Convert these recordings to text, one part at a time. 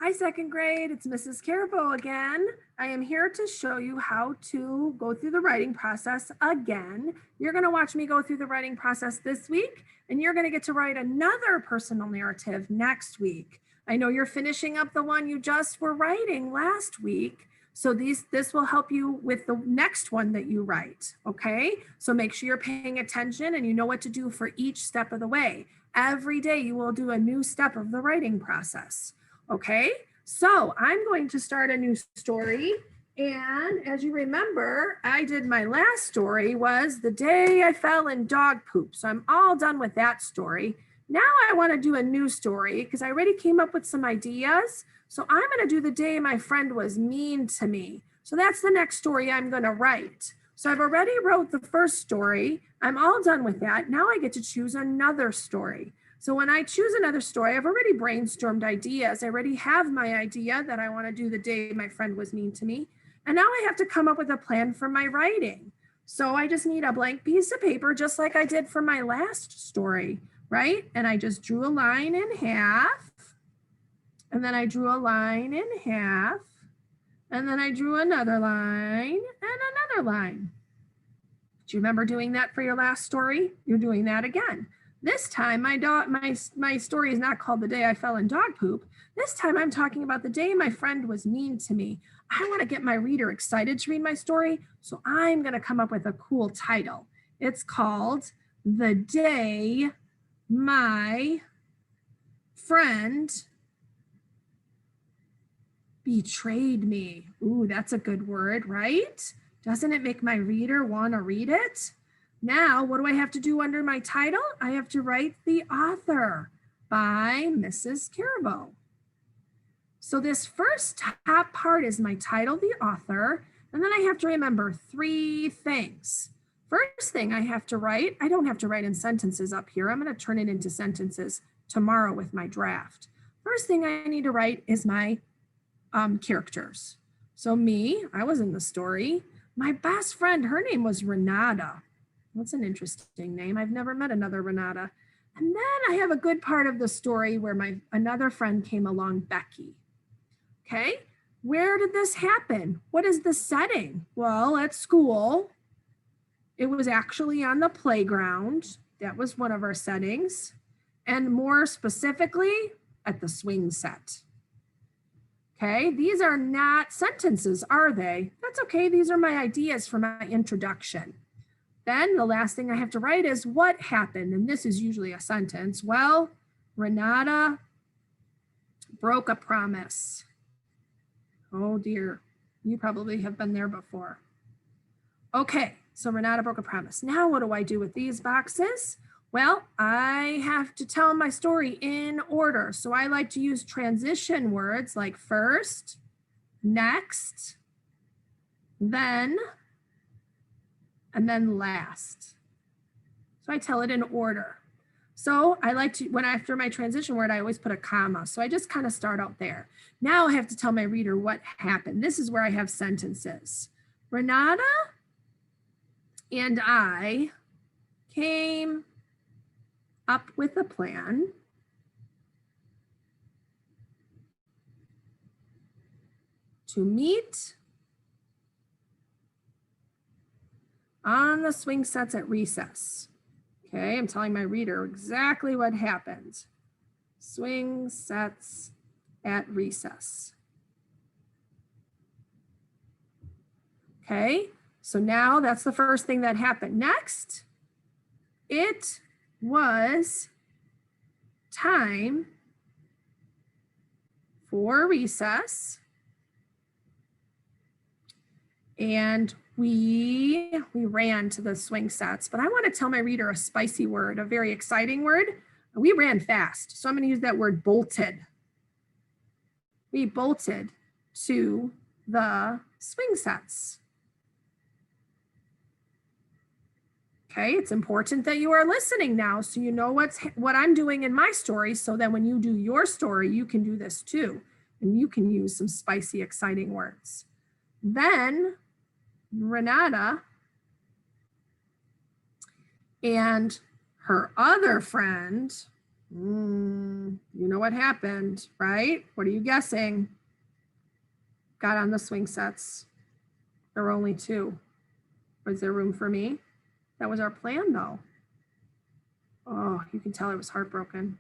Hi, second grade. It's Mrs. Carabo again. I am here to show you how to go through the writing process again. You're going to watch me go through the writing process this week, and you're going to get to write another personal narrative next week. I know you're finishing up the one you just were writing last week. So this will help you with the next one that you write, okay? So make sure you're paying attention and you know what to do for each step of the way. Every day you will do a new step of the writing process. Okay, so I'm going to start a new story. And as you remember, I did my last story was the day I fell in dog poop. So I'm all done with that story. Now I want to do a new story because I already came up with some ideas. So I'm going to do the day my friend was mean to me. So that's the next story I'm going to write. So I've already wrote the first story. I'm all done with that. Now I get to choose another story. So when I choose another story, I've already brainstormed ideas. I already have my idea that I want to do the day my friend was mean to me. And now I have to come up with a plan for my writing. So I just need a blank piece of paper, just like I did for my last story, right? And I just drew a line in half. And then I drew a line in half. And then I drew another line and another line. Do you remember doing that for your last story? You're doing that again. This time, my story is not called The Day I Fell in Dog Poop. This time I'm talking about the day my friend was mean to me. I want to get my reader excited to read my story, so I'm going to come up with a cool title. It's called The Day My Friend Betrayed Me. Ooh, that's a good word, right? Doesn't it make my reader want to read it? Now, what do I have to do under my title? I have to write the author by Mrs. Carabo. So this first top part is my title, the author, and then I have to remember 3 things. First thing I have to write, I don't have to write in sentences up here. I'm going to turn it into sentences tomorrow with my draft. First thing I need to write is my characters. So me, I was in the story. My best friend, her name was Renata. That's an interesting name. I've never met another Renata. And then I have a good part of the story where another friend came along, Becky. Okay, where did this happen? What is the setting? Well, at school. It was actually on the playground. That was one of our settings. And more specifically, at the swing set. Okay, these are not sentences, are they? That's okay. These are my ideas for my introduction. Then the last thing I have to write is what happened. And this is usually a sentence. Well, Renata broke a promise. Oh dear, you probably have been there before. Okay, so Renata broke a promise. Now what do I do with these boxes? Well, I have to tell my story in order. So I like to use transition words like first, next, then, and then last. So I tell it in order. So I like to, after my transition word, I always put a comma. So I just kind of start out there. Now I have to tell my reader what happened. This is where I have sentences. Renata and I came up with a plan to meet on the swing sets at recess. Okay, I'm telling my reader exactly what happened. Swing sets at recess. Okay, so now that's the first thing that happened. Next, it was time for recess. And we ran to the swing sets, but I want to tell my reader a spicy word, a very exciting word. We ran fast, so I'm going to use that word bolted. We bolted to the swing sets. Okay, it's important that you are listening now so you know what I'm doing in my story, so that when you do your story, you can do this too, and you can use some spicy, exciting words. Then Renata and her other friend You know what happened, right? What are you guessing? Got on the swing sets. There were only 2. Was there room for me? That was our plan though. Oh, you can tell I was heartbroken.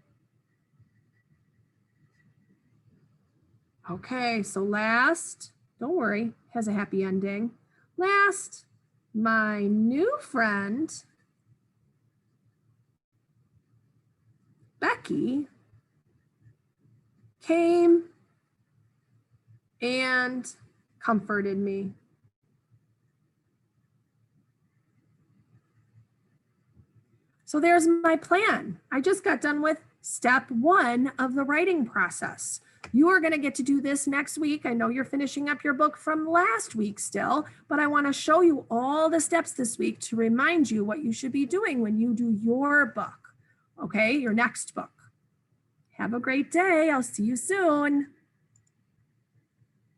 Okay, so last, don't worry, has a happy ending. Last, my new friend, Becky, came and comforted me. So there's my plan. I just got done with step 1 of the writing process. You are going to get to do this next week. I know you're finishing up your book from last week still, but I want to show you all the steps this week to remind you what you should be doing when you do your book, okay, your next book. Have a great day. I'll see you soon.